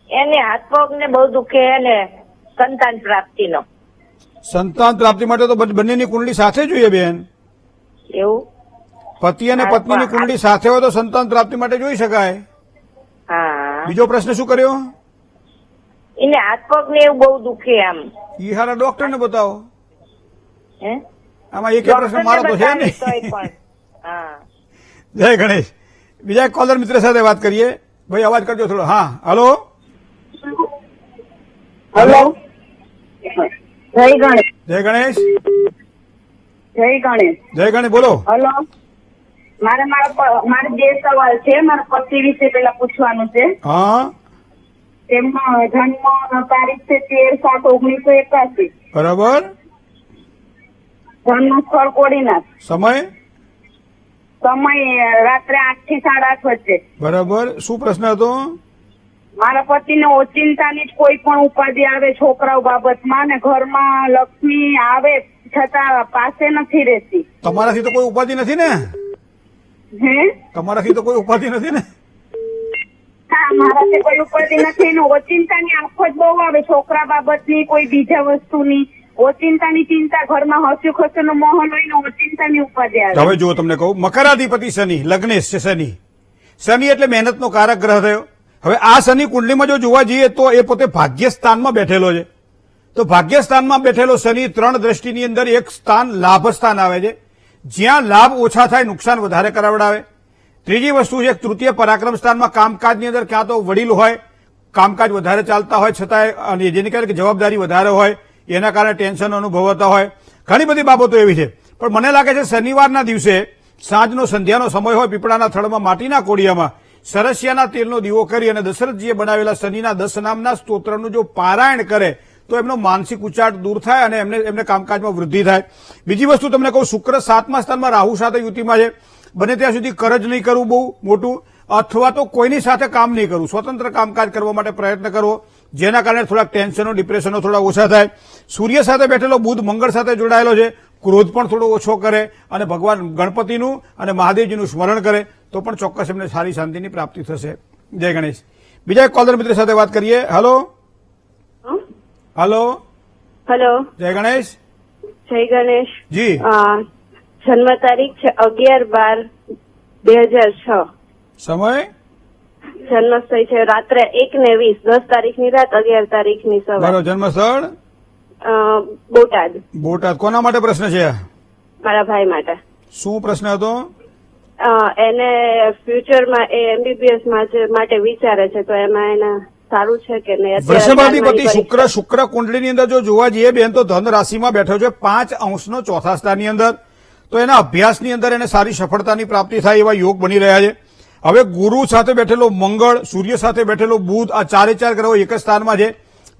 એને હાથ પગ ને બહુ દુખે અને સંતાન પ્રાપ્તિનો. સંતાન પ્રાપ્તિ માટે તો બંનેની કુંડલી સાથે જોઈએ બેન. એવું? પતિ અને પત્નીની કુંડલી સાથે હોય તો સંતાન પ્રાપ્તિ માટે જોઈ શકાય. હા. બીજો પ્રશ્ન શું કર્યો? એને હાથ પગ ને એવું બહુ દુખે આમ. ઈ હારા ડોક્ટરને બતાવો. હે? આમાં એક પ્રશ્ન મારો તો છે ડોક્ટરને નહીં. બતાવી તોય પણ. હા. જય ગણેશ. બીજા એક કોલર મિત્ર સાથે વાત કરીએ. ભાઈ અવાજ કરજો થોડો. હા. હલો. હેલો. જય ગણેશ. જય ગણેશ. જય ગણેશ. જય ગણેશ. બોલો. હેલો. મારે બે સવાલ છે. મારા પતિ વિશે પેલા પૂછવાનું છે. હા. તેમનો જન્મ તારીખ છે 13/7/1981. બરાબર. જન્મ સ્થળ કોડીનાથ. સમય? સમય રાત્રે 8 થી 8:30 વચ્ચે. બરાબર. શું પ્રશ્ન હતો? મારા પતિને ઓચિંતાની જ કોઈ પણ ઉપાધિ આવે છોકરાઓ બાબતમાં, ને ઘરમાં લક્ષ્મી આવે છતાં પાસે નથી રહેતી. તમારાથી તો કોઈ ઉપાધિ નથી ને? હે? તમારાથી તો કોઈ ઉપાધિ નથી ને? હા, મારાથી કોઈ ઉપાધિ નથી. ને ઓચિંતાની આંખો જ બહુ આવે છોકરા બાબતની, કોઈ બીજા વસ્તુની. ઓચિંતાની ચિંતા, ઘરમાં હસ્યું ખસ્યુંનો માહોલ હોય ને ઓચિંતાની ઉપાધિ આવે. હવે જો તમને કહું, મકરાધિપતિ શનિ, લગ્નેશ છે શનિ. શનિ એટલે મહેનતનો કારક ગ્રહ થયો. હવે આ શનિ કુંડલીમાં જો જોવા જઈએ તો એ પોતે ભાગ્યસ્થાનમાં બેઠેલો છે. તો ભાગ્યસ્થાનમાં બેઠેલો શનિ 3 દ્રષ્ટિની અંદર એક સ્થાન લાભ સ્થાન આવે છે, જ્યાં લાભ ઓછા થાય નુકસાન વધારે કરાવડાવે. ત્રીજી વસ્તુ છે તૃતીય પરાક્રમ સ્થાનમાં કામકાજની અંદર ક્યાં તો વડીલ હોય, કામકાજ વધારે ચાલતા હોય છતાંય અને જેની કારણે જવાબદારી વધારે હોય, એના કારણે ટેન્શન અનુભવાતા હોય. ઘણી બધી બાબતો એવી છે. પણ મને લાગે છે શનિવારના દિવસે સાંજનો સંધ્યાનો સમય હોય, પીપળાના થડમાં માટીના કોડિયામાં સરસિયાના તેલનો દીવો કરી અને દશરથજીએ બનાવેલા શનિના 10 નામના સ્તોત્રનું જો પારાયણ કરે તો એમનો માનસિક ઉચાટ દૂર થાય અને એમને કામકાજમાં વૃદ્ધિ થાય. બીજી વસ્તુ તમને કહું, શુક્ર 7મા સ્થાનમાં રાહુ સાથે યુતિમાં છે. બને ત્યાં સુધી કરજ નહીં કરવું બહુ મોટું, અથવા તો કોઈની સાથે કામ નહીં કરવું. સ્વતંત્ર કામકાજ કરવા માટે પ્રયત્ન કરવો, જેના કારણે થોડાક ટેન્શનો ડિપ્રેશનો થોડા ઓછા થાય. સૂર્ય સાથે બેઠેલો બુધ મંગળ સાથે જોડાયેલો છે, ક્રોધ પણ થોડો ઓછો કરે અને ભગવાન ગણપતિનું અને મહાદેવજીનું સ્મરણ કરે તો પણ ચોક્કસ એમને સારી શાંતિની પ્રાપ્તિ થશે. જય ગણેશ. બીજા એક કોલર મિત્ર સાથે વાત કરીએ. હલો. હલો. હેલો. જય ગણેશ. જય ગણેશ. જી. જન્મ તારીખ છે 11/12/2006. સમય? જન્મસ્થળ છે રાત્રે 1:20, 10 તારીખની રાત, 11 તારીખની સવાર. મારો જન્મ સ્થળ? બોટાદ. બોટાદ. કોના માટે પ્રશ્ન છે? મારા ભાઈ માટે. શું પ્રશ્ન હતો? એને ફ્યુચરમાં એ MBBS માટે વિચારે છે, તો એમાં એને સારું છે કે નહીં? વૃષભાધિપતિ શુક્ર કુંડલીની અંદર જો જોવા જઈએ બેન તો ધન રાશિમાં બેઠો છે 5 અંશનો ચોથા સ્થાનની અંદર. તો એના અભ્યાસની અંદર એને સારી સફળતાની પ્રાપ્તિ થાય એવા યોગ બની રહ્યા છે. હવે ગુરુ સાથે બેઠેલો મંગળ, સૂર્ય સાથે બેઠેલો બુધ, આ 4 ગ્રહો એક જ સ્થાનમાં છે,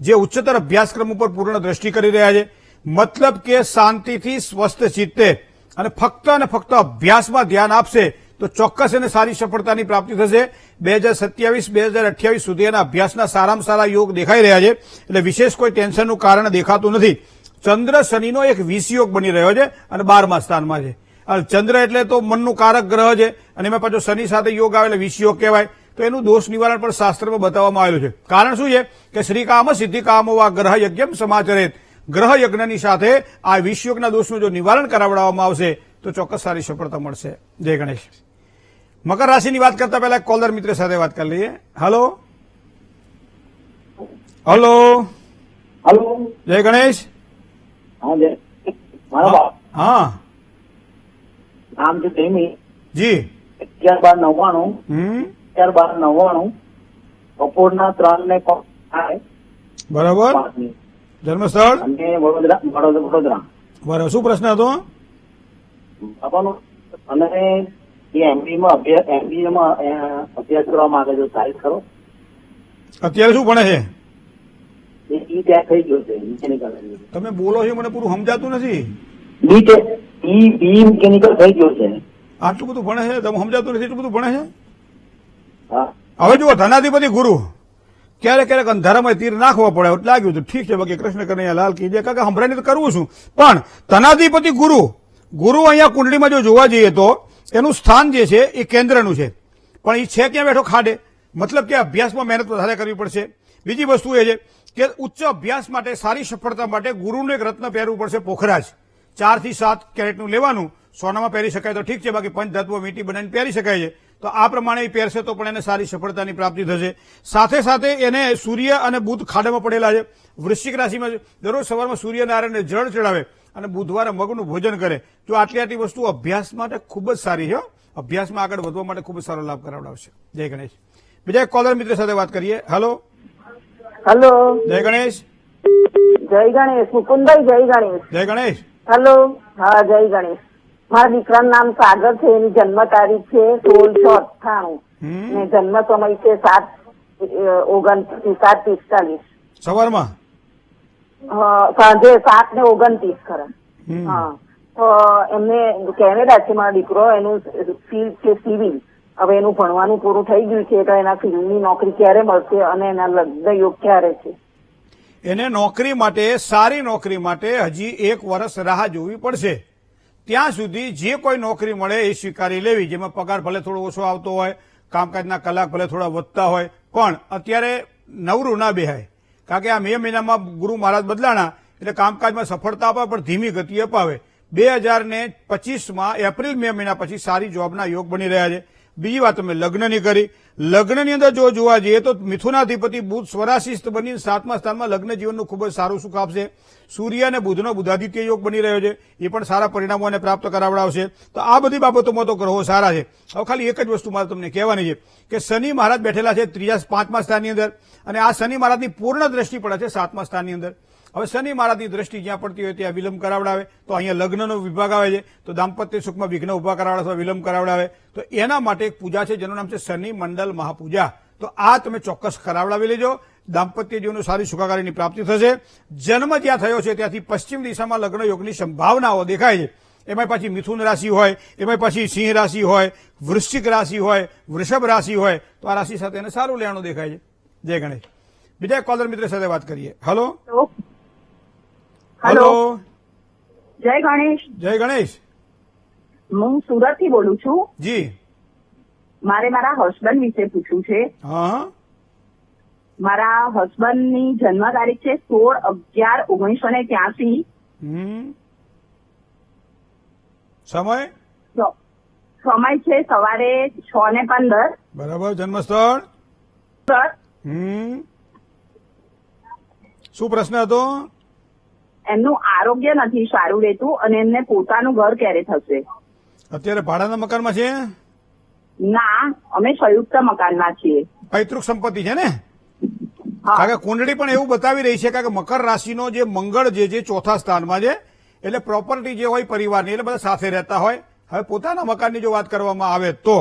જે ઉચ્ચતર અભ્યાસક્રમ ઉપર પૂર્ણ દ્રષ્ટિ કરી રહ્યા છે. મતલબ કે શાંતિથી સ્વસ્થ ચિત્તે અને ફક્ત અભ્યાસમાં ધ્યાન આપશે તો ચોક્કસ એને સારી સફળતાની પ્રાપ્તિ થશે. 2027-2028 સુધી એના અભ્યાસના સારામાં સારા યોગ દેખાઈ રહ્યા છે, એટલે વિશેષ કોઈ ટેન્શનનું કારણ દેખાતું નથી. ચંદ્ર શનિનો એક વિષ યોગ બની રહ્યો છે અને 12મા સ્થાનમાં છે. ચંદ્ર એટલે તો મનનું કારક ગ્રહ છે અને એમાં પાછો શનિ સાથે યોગ આવે એટલે વિષ યોગ કહેવાય. તો એનું દોષ નિવારણ પણ શાસ્ત્રમાં બતાવવામાં આવેલું છે. કારણ શું છે કે શ્રી કામ સિદ્ધિ કામો વા ગ્રહ યજ્ઞમ સમાચરેત. ગ્રહ યજ્ઞની સાથે આ વિષ યોગના દોષનું જો નિવારણ કરાવડાવવામાં આવશે તો ચોક્કસ સારી સફળતા મળશે. જય ગણેશ. મકર રાશિની વાત કરતા પહેલા કોલર મિત્ર સાથે વાત કરી લઈએ. હલો. હલો. હલો. જય ગણેશ. હા. નામ છે પ્રેમી. જી. 11/12/99. 11/12/99 બપોરના 3:05. બરાબર. જન્મ સ્થળ? અને વડોદરા. બરાબર, શું પ્રશ્ન હતો? બાપાનો અને એ એમબીમાં અભ્યાસ કરવા માંગે છે, સાહેબ ખરો? અત્યારે શું ભણે છે? ઈ ત્યાં થઈ ગયો છે મિકેનિકલ. તમે બોલો છો મને પૂરું સમજાતું નથી. બી મિકેનિકલ થઈ ગયો છે. આટલું બધું ભણે છે, તમે સમજાતું નથી એટલું બધું ભણે છે? હા, હવે જુઓ, ધનાધિપતિ ગુરુ ક્યારેક ક્યારેક અંધારામાં તીર નાખવા પડે એટલે લાગ્યું તો ઠીક છે, બાકી કૃષ્ણ કનૈયા લાલ કી જય, કાકા સંભળાઈને તો કરવું છું. પણ ધનાધિપતિ ગુરુ અહીંયા કુંડળીમાં જો જોવા જઈએ તો એનું સ્થાન જે છે એ કેન્દ્રનું છે, પણ એ છે ક્યાં બેઠો? ખાડે. મતલબ કે અભ્યાસમાં મહેનત વધારે કરવી પડશે. બીજી વસ્તુ એ છે કે ઉચ્ચ અભ્યાસ માટે, સારી સફળતા માટે ગુરુનું એક રત્ન પહેરવું પડશે, પોખરાજ. 4 થી 7 કેરેટનું લેવાનું. સોનામાં પહેરી શકાય તો ઠીક છે, બાકી પંચધાતુઓ વીંટી બનાવીને પહેરી શકાય છે. તો આ પ્રમાણે એ પહેરશે તો પણ એને સારી સફળતાની પ્રાપ્તિ થશે. સાથે સાથે એને સૂર્ય અને બુધ ખાડામાં પડેલા છે. વૃશ્ચિક રાશિમાં છે. દરરોજ સવારમાં સૂર્યનારાયણને જળ ચડાવે અને બુધવારે મગનું ભોજન કરે. જો આટલી વસ્તુ અભ્યાસ માટે ખૂબ જ સારી છે. અભ્યાસમાં આગળ વધવા માટે ખૂબ જ સારો લાભ કરાવડાવશે. જય ગણેશ. બીજા એક કોલર મિત્ર સાથે વાત કરીએ. હેલો. હેલો. જય ગણેશ. જય ગણેશ. મુકુંદભાઈ, જય ગણેશ. જય ગણેશ. હેલો. હા, જય ગણેશ. મારા દીકરાનું નામ સાગર છે. એની જન્મ તારીખ છે 16/6/98 ને જન્મ સમય છે 7:45. સવારમાં સાંજે 7:29 ખરા. હા, તો એમને કેનેડા છે મારો દીકરો. એનું ફિલ્ડ છે સિવિલ. હવે એનું ભણવાનું પૂરું થઈ ગયું છે, તો એના ફિલ્ડની નોકરી ક્યારે મળશે અને એના લગ્ન યોગ ક્યારે છે? એને નોકરી માટે, સારી નોકરી માટે હજી 1 વર્ષ રાહ જોવી પડશે. ત્યાં સુધી જે કોઈ નોકરી મળે એ સ્વીકારી લેવી, જેમાં પગાર ભલે થોડો ઓછો આવતો હોય, કામકાજના કલાક ભલે થોડા વધતા હોય, પણ અત્યારે નવરું ના બેહાય. કારણ કે આ મે મહિનામાં ગુરુ મહારાજ બદલાણા એટલે કામકાજમાં સફળતા અપાવે, પણ ધીમી ગતિ અપાવે. 2025માં એપ્રિલ મે મહિના પછી સારી જોબના યોગ બની રહ્યા છે. બીજી વાત તમે લગ્નની કરી. લગ્નની અંદર જો જોવા જઈએ તો મિથુનાધિપતિ બુધ સ્વરાશિસ્થ બની 7મા સ્થાનમાં લગ્ન જીવનનું ખૂબ જ સારું સુખ આપશે. સૂર્ય અને બુધનો બુધાદિત્ય યોગ બની રહ્યો છે, એ પણ સારા પરિણામોને પ્રાપ્ત કરાવડાવશે. તો આ બધી બાબતોમાં તો ગ્રહો સારા છે. હવે ખાલી એક જ વસ્તુ મારે તમને કહેવાની છે કે શનિ મહારાજ બેઠેલા છે 5મા સ્થાનની અંદર, અને આ શનિ મહારાજની પૂર્ણ દ્રષ્ટિ પડે છે 7મા સ્થાનની અંદર. હવે શનિ મહારાજની દ્રષ્ટિ જ્યાં પડતી હોય ત્યાં વિલંબ કરાવડાવે, તો અહીંયા લગ્નનો વિભાગ આવે છે, તો દાંપત્ય સુખમાં વિઘ્ન ઉભા કરાવડાવે અથવા વિલંબ કરાવડાવે. તો એના માટે એક પૂજા છે જેનું નામ છે શનિ મંડળ મહાપૂજા. તો આ તમે ચોક્કસ કરાવડાવી લેજો. દાંપત્ય જીવનનું સારી સુખાકારીની પ્રાપ્તિ થશે. જન્મ જ્યાં થયો છે ત્યાંથી પશ્ચિમ દિશામાં લગ્ન યોગની સંભાવનાઓ દેખાય છે. એમાં પાછી મિથુન રાશિ હોય, એમાં પછી સિંહ રાશિ હોય, વૃશ્ચિક રાશિ હોય, વૃષભ રાશિ હોય, તો આ રાશિ સાથે એને સારું લેવાનું દેખાય છે. જય ગણેશ. બીજા કોલર મિત્ર સાથે વાત કરીએ. હેલો. હેલો. જય ગણેશ. જય ગણેશ. હું સુરત થી બોલું છું. જી. મારે મારા હસબન્ડ વિશે પૂછવું છે. હા. મારા હસબન્ડની જન્મ તારીખ છે 16/11/1983. સમય છે સવારે 6:15. બરાબર. જન્મસ્થળ? શું પ્રશ્ન હતો? એમનું આરોગ્ય નથી સારું રહેતું અને એમને પોતાનું ઘર ક્યારે થશે? અત્યારે ભાડાના મકાનમાં છે? ના, અમે સંયુક્ત મકાનમાં છીએ. પૈતૃક સંપત્તિ છે ને? કારણ કે કુંડળી પણ એવું બતાવી રહી છે કે મકર રાશિનો જે મંગળ જે 4થા સ્થાનમાં છે, એટલે પ્રોપર્ટી જે હોય પરિવારની, એટલે બધા સાથે રહેતા હોય. હવે પોતાના મકાનની જો વાત કરવામાં આવે તો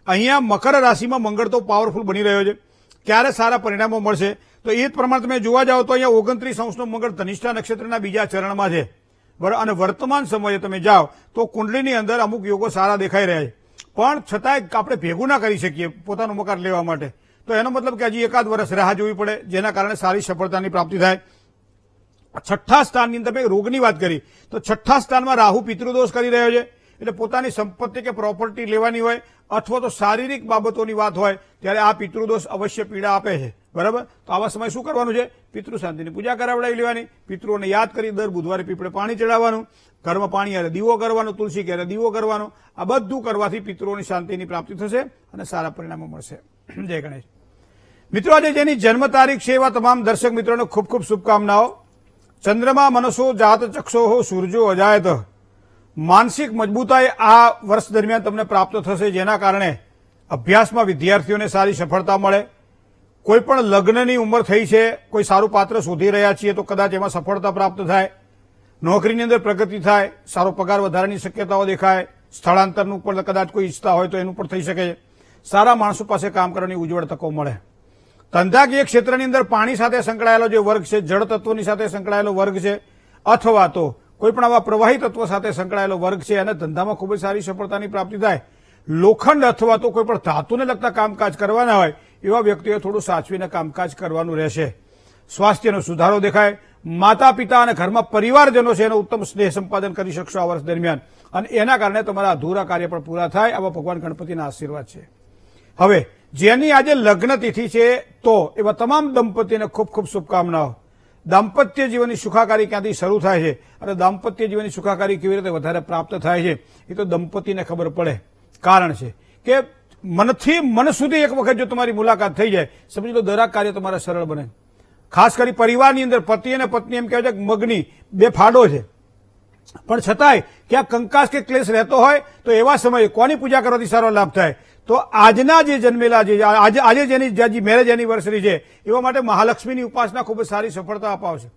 અહીંયા મકર રાશિમાં મંગળ તો પાવરફુલ બની રહ્યો છે. ક્યારે સારા પરિણામો મળશે? તો એ જ પ્રમાણે તમે જોવા જાઓ તો અહીંયા 29 અંશનો મંગળ ધનિષ્ઠા નક્ષત્રના બીજા ચરણમાં છે. બરાબર. અને વર્તમાન સમયે તમે જાઓ તો કુંડલીની અંદર અમુક યોગો સારા દેખાઈ રહ્યા છે, પણ છતાંય આપણે ભેગું ના કરી શકીએ પોતાનું મકાન લેવા માટે. તો એનો મતલબ કે હજી 1 વર્ષ રાહ જોવી પડે, જેના કારણે સારી સફળતાની પ્રાપ્તિ થાય. 6ઠ્ઠા સ્થાનની અંદર મેં રોગની વાત કરી તો 6ઠ્ઠા સ્થાનમાં રાહુ પિતૃદોષ કરી રહ્યો છે. એટલે પોતાની સંપત્તિ કે પ્રોપર્ટી લેવાની હોય અથવા તો શારીરિક બાબતોની વાત હોય ત્યારે આ પિતૃદોષ અવશ્ય પીડા આપે છે. બરાબર. તો આવા સમય શું કરવાનું છે? પિતૃ શાંતિની પૂજા કરાવડાવી લેવાની. પિતૃઓને યાદ કરી દર બુધવારે પીપળે પાણી ચડાવવાનું, ઘરમાં પાણી હારે દીવો કરવાનો, તુલસી ક્યારે દીવો કરવાનો. આ બધું કરવાથી પિતૃઓની શાંતિની પ્રાપ્તિ થશે અને સારા પરિણામો મળશે. જય ગણેશ. મિત્રો, આજે જેની જન્મ તારીખ છે એવા તમામ દર્શક મિત્રોને ખૂબ ખૂબ શુભકામનાઓ. ચંદ્રમા મનસો જાત ચક્ષો સૂરજો અજાયત. માનસિક મજબૂતાઈ આ વર્ષ દરમિયાન તમને પ્રાપ્ત થશે, જેના કારણે અભ્યાસમાં વિદ્યાર્થીઓને સારી સફળતા મળે. કોઈ પણ લગ્નની ઉંમર થઈ છે, કોઈ સારું પાત્ર શોધી રહ્યા છીએ તો કદાચ એમાં સફળતા પ્રાપ્ત થાય. નોકરીની અંદર પ્રગતિ થાય, સારો પગાર વધારાની શક્યતાઓ દેખાય, સ્થળાંતરનું પણ કદાચ કોઈ ઈચ્છતા હોય તો એનું પણ થઈ શકે છે, સારા માણસો પાસે કામ કરવાની ઉજ્જવળ તકો મળે. ધંધાકીય ક્ષેત્રની અંદર પાણી સાથે સંકળાયેલો જે વર્ગ છે, જળ તત્વોની સાથે સંકળાયેલો વર્ગ છે, અથવા તો કોઈ પણ આવા પ્રવાહી તત્વો સાથે સંકળાયેલો વર્ગ છે અને ધંધામાં ખૂબ જ સારી સફળતાની પ્રાપ્તિ થાય. લોખંડ અથવા તો કોઈ પણ ધાતુને લગતા કામકાજ કરવાના હોય એવા વ્યક્તિઓએ થોડું સાચવીને કામકાજ કરવાનું રહેશે. સ્વાસ્થ્યનો સુધારો દેખાય, માતા પિતા અને ઘરમાં પરિવારજનો છે એનો ઉત્તમ સ્નેહ સંપાદન કરી શકશો આ વર્ષ દરમિયાન, અને એના કારણે તમારા અધૂરા કાર્ય પણ પૂરા થાય. આવા ભગવાન ગણપતિના આશીર્વાદ છે. હવે જેની આજે લગ્ન તિથિ છે તો એવા તમામ દંપતીને ખૂબ ખૂબ શુભકામનાઓ. દાંપત્ય જીવનની સુખાકારી ક્યાંથી શરૂ થાય છે અને દાંપત્ય જીવનની સુખાકારી કેવી રીતે વધારે પ્રાપ્ત થાય છે એ તો દંપતીને ખબર પડે. કારણ છે કે મનથી મન સુધી એક વખત જો તમારી મુલાકાત થઈ જાય, સમજી લો દરેક કાર્ય તમારા સરળ બને. ખાસ કરી પરિવારની અંદર પતિ અને પત્ની એમ કહેવાય છે કે મગની બે ફાડો છે, પણ છતાંય ક્યાંક કંકાસ કે ક્લેશ રહેતો હોય તો એવા સમયે કોની પૂજા કરવાથી સારો લાભ થાય? તો આજના જે જન્મેલા જે આજે જેની મેરેજ એનિવર્સરી છે એવા માટે મહાલક્ષ્મીની ઉપાસના ખૂબ જ સારી સફળતા અપાવશે.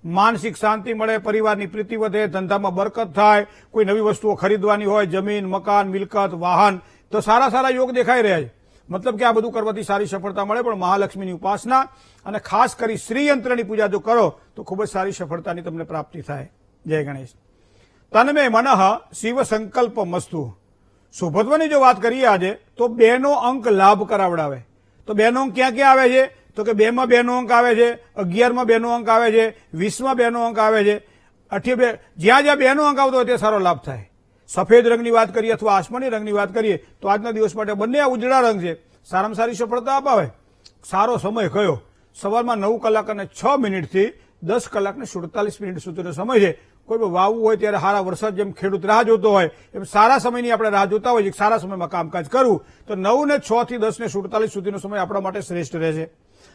માનસિક શાંતિ મળે, પરિવારની પ્રીતિ વધે, ધંધામાં બરકત થાય, કોઈ નવી વસ્તુઓ ખરીદવાની હોય, જમીન, મકાન, મિલકત, વાહન, તો સારા સારા યોગ દેખાઈ રહ્યા છે. મતલબ કે આ બધું કરવાથી સારી સફળતા મળે. પણ મહાલક્ષ્મીની ઉપાસના અને ખાસ કરી શ્રીયંત્રની પૂજા જો કરો તો ખૂબ જ સારી સફળતાની તમને પ્રાપ્તિ થાય. જય ગણેશ. તન્મે મનઃ શિવ સંકલ્પ મસ્તુ. શુભત્વની જો વાત કરીએ આજે તો 2 નો અંક લાભ કરાવડાવે. તો 2 નો અંક ક્યાં ક્યાં આવે છે? તો કે 2 માં 2 નો અંક આવે છે, 11 માં 2 નો અંક આવે છે, 20 માં 2 નો અંક આવે છે, 28 જ્યાં જ્યાં 2 નો અંક આવતો હોય તે સારો લાભ થાય. સફેદ રંગની વાત કરીએ અથવા આસમાની રંગની વાત કરીએ તો આજના દિવસ માટે બંને આ ઉજળા રંગ છે, સારામાં સારી સફળતા અપાવે. સારો સમય કયો? સવારમાં 9 કલાક અને 6 મિનિટથી 10 કલાક ને 47 મિનિટ સુધીનો સમય છે. કોઈ વાવવું હોય ત્યારે સારા વરસાદ જેમ ખેડૂત રાહ જોતો હોય એમ સારા સમયની આપણે રાહ જોતા હોય છે, સારા સમયમાં કામકાજ કરવું. તો 9 ને 6 થી 10 ને 47 સુધીનો સમય આપણા માટે શ્રેષ્ઠ રહેશે.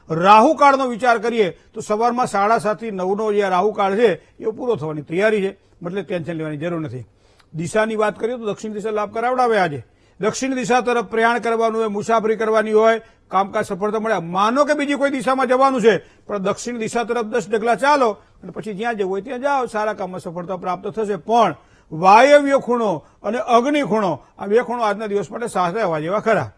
રાહુકાળનો વિચાર કરીએ તો સવારમાં 7:30 થી 9 નો જે રાહુકાળ છે એ પૂરો થવાની તૈયારી છે, એટલે ટેન્શન લેવાની જરૂર નથી. દિશાની વાત કરીએ તો દક્ષિણ દિશા લાભ કરાવડાવે. આજે દક્ષિણ દિશા તરફ પ્રયાણ કરવાનું હોય, મુસાફરી કરવાની હોય, કામકાજ સફળતા મળે. માનો કે બીજી કોઈ દિશામાં જવાનું છે પણ દક્ષિણ દિશા તરફ 10 ડગલા ચાલો અને પછી જ્યાં જવું હોય ત્યાં જાઓ, સારા કામમાં સફળતા પ્રાપ્ત થશે. પણ વાયવ્ય ખૂણો અને અગ્નિ ખૂણો આ 2 ખૂણો આજના દિવસ માટે સાથે આવવા જેવા ખરા.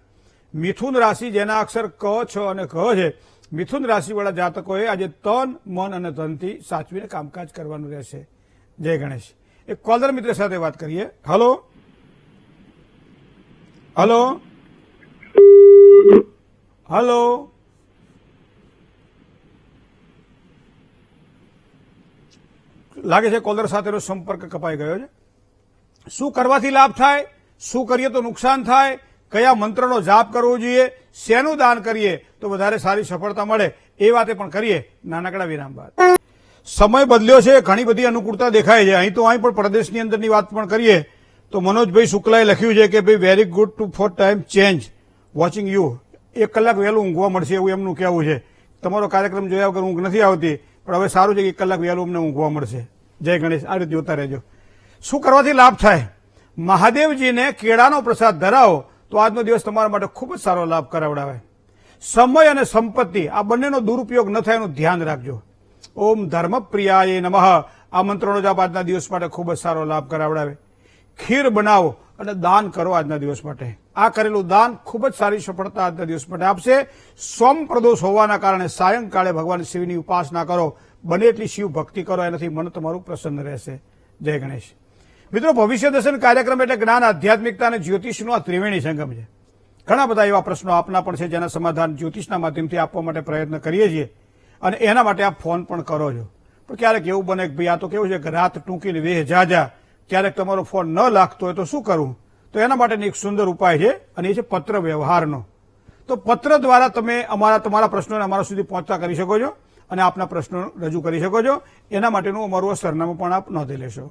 મિથુન રાશિ જેના અક્ષર ક, છ અને ક છે, મિથુન રાશિવાળા જાતકોએ આજે તન, મન અને ધનથી સાચવીને કામકાજ કરવાનું રહેશે. જય ગણેશ. એક કોલર મિત્ર સાથે વાત કરીએ. Hello hello hello. લાગે છે કોલર સાથેનો સંપર્ક કપાઈ ગયો છે. શું કરવાથી લાભ થાય, શું કરીએ તો નુકસાન થાય, કયા મંત્રનો જાપ કરવો જોઈએ, શેનું દાન કરીએ તો વધારે સારી સફળતા મળે, એ વાતે પણ કરીએ નાનકડા વિરામ બાદ. સમય બદલ્યો છે, ઘણી બધી અનુકૂળતા દેખાય છે. અહીં પણ પ્રદેશની અંદરની વાત પણ કરીએ તો મનોજભાઈ શુક્લાએ લખ્યું છે કે ભાઈ very good to for time change watching you. 1 કલાક વહેલું ઊંઘવા મળશે એવું એમનું કહેવું છે. તમારો કાર્યક્રમ જોયા વગર ઊંઘ નથી આવતી, પણ હવે સારું છે કે 1 કલાક વહેલું અમને ઊંઘવા મળશે. જય ગણેશ. આ રીતે જોતા રહેજો. શું કરવાથી લાભ થાય? મહાદેવજીને કેળાનો પ્રસાદ ધરાવો તો આજનો દિવસ તમારા માટે ખૂબ જ સારો લાભ કરાવડાવે. સમય અને સંપત્તિ આ બંનેનો દુરુપયોગ ન થાય એનું ધ્યાન રાખજો. ઓમ ધર્મપ્રિયાય નમઃ આ મંત્રનો જાપ આજના દિવસ માટે ખૂબ જ સારો લાભ કરાવડાવે. ખીર બનાવો અને દાન કરો આજના દિવસ માટે. આ કરેલું દાન ખૂબ જ સારી સફળતા આજના દિવસ માટે આપશે. સોમ પ્રદોષ હોવાના કારણે સાયંકાળે ભગવાન શિવની ઉપાસના કરો, બને એટલી શિવ ભક્તિ કરો, એનાથી મન તમારું પ્રસન્ન રહેશે. જય ગણેશ. મિત્રો, ભવિષ્ય દર્શન કાર્યક્રમ એટલે જ્ઞાન, આધ્યાત્મિકતા અને જ્યોતિષનો આ ત્રિવેણી સંગમ છે. ઘણા બધા એવા પ્રશ્નો આપના પણ છે જેના સમાધાન જ્યોતિષના માધ્યમથી આપવા માટે પ્રયત્ન કરીએ છીએ અને એના માટે આપ ફોન પણ કરો છો. પણ ક્યારેક એવું બને કે ભાઈ આ તો કેવું છે કે રાત ટૂંકીને વેહ જાજા, ક્યારેક તમારો ફોન ન લાગતો હોય તો શું કરવું? તો એના માટેની એક સુંદર ઉપાય છે અને એ છે પત્ર વ્યવહારનો. તો પત્ર દ્વારા તમે તમારા પ્રશ્નોને અમારા સુધી પહોંચતા કરી શકો છો અને આપના પ્રશ્નો રજૂ કરી શકો છો. એના માટેનું અમારું સરનામું પણ આપ નોંધી લેશો.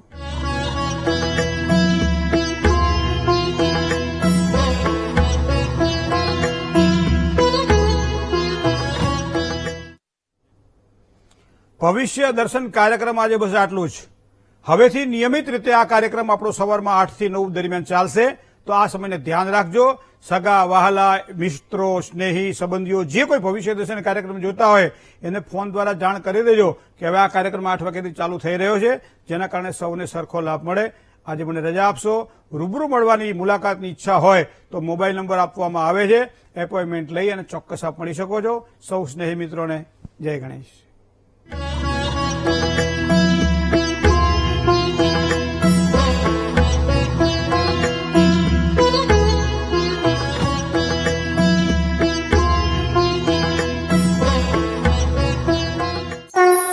ભવિષ્ય દર્શન કાર્યક્રમ આજે બસ આટલું જ. હવેથી નિયમિત રીતે આ કાર્યક્રમ આપણો સવારમાં 8 થી 9 દરમિયાન ચાલશે. તો આ સમયને ધ્યાન રાખજો. સગા વહાલા મિત્રો સ્નેહી સંબંધીઓ જે કોઈ ભવિષ્ય દર્શન કાર્યક્રમ જોતા હોય એને ફોન દ્વારા જાણ કરી દેજો કે હવે આ કાર્યક્રમ 8 વાગ્યાથી ચાલુ થઈ રહ્યો છે, જેના કારણે સૌને સરખો લાભ મળે. આજે મને રજા આપશો. રૂબરૂ મળવાની મુલાકાતની ઈચ્છા હોય તો મોબાઈલ નંબર આપવામાં આવે છે, એપોઇન્ટમેન્ટ લઈ અને ચોક્કસ આપ મળી શકો છો. સૌ સ્નેહી મિત્રોને જય ગણેશ.